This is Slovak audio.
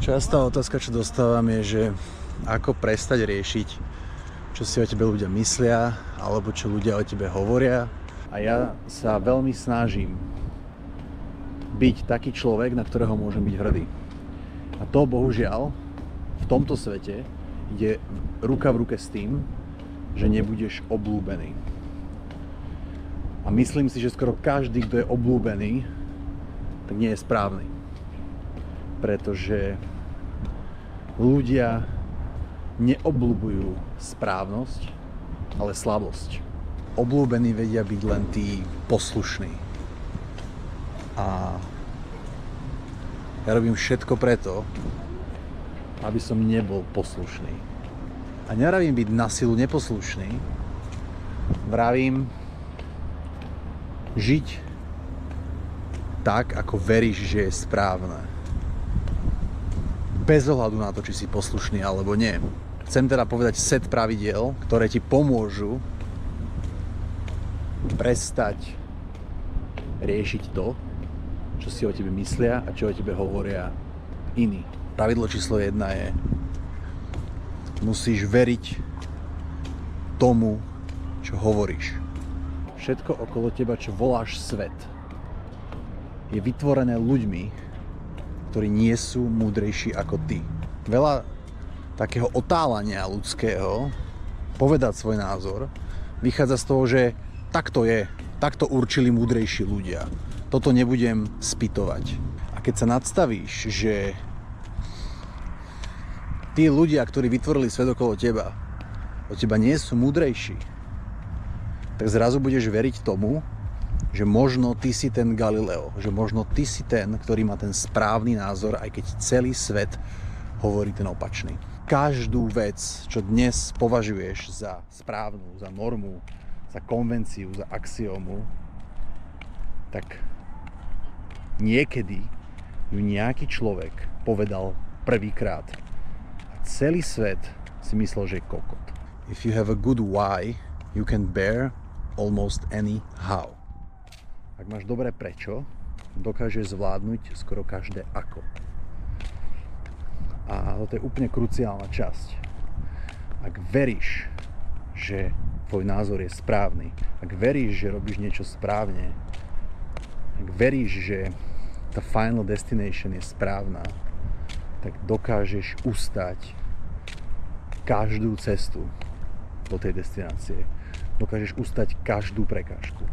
Častá otázka, čo dostávam, je, že ako prestať riešiť, čo si o tebe ľudia myslia, alebo čo ľudia o tebe hovoria. A ja sa veľmi snažím byť taký človek, na ktorého môžem byť hrdý. A to bohužiaľ v tomto svete ide ruka v ruke s tým, že nebudeš obľúbený. A myslím si, že skoro každý, kto je obľúbený, tak nie je správny. Pretože ľudia neobľúbujú správnosť, ale slabosť. Obľúbení vedia byť len tí poslušní. A ja robím všetko preto, aby som nebol poslušný. A neravím byť na silu neposlušný, vravím žiť tak, ako veríš, že je správne. Bez ohľadu na to, či si poslušný alebo nie. Chcem teda povedať set pravidiel, ktoré ti pomôžu prestať riešiť to, čo si o tebe myslia a čo o tebe hovoria iní. Pravidlo číslo 1 je: musíš veriť tomu, čo hovoríš. Všetko okolo teba, čo voláš svet, je vytvorené ľuďmi, ktorí nie sú múdrejší ako ty. Veľa takého otálania ľudského povedať svoj názor vychádza z toho, že takto je, takto určili múdrejší ľudia. Toto nebudem spytovať. A keď sa nadstavíš, že tí ľudia, ktorí vytvorili svet okolo teba, od teba nie sú múdrejší, tak zrazu budeš veriť tomu, že možno ty si ten Galileo, že možno ty si ten, ktorý má ten správny názor, aj keď celý svet hovorí ten opačný. Každú vec, čo dnes považuješ za správnu, za normu, za konvenciu, za axiómu, tak niekedy ju nejaký človek povedal prvýkrát. A celý svet si myslel, že je kokot. If you have a good why, you can bear almost any how. Ak máš dobré prečo, dokážeš zvládnuť skoro každé ako. A toto je úplne kruciálna časť. Ak veríš, že tvoj názor je správny, ak veríš, že robíš niečo správne, ak veríš, že tá final destination je správna, tak dokážeš ustať každú cestu do tej destinácie. Dokážeš ustať každú prekážku.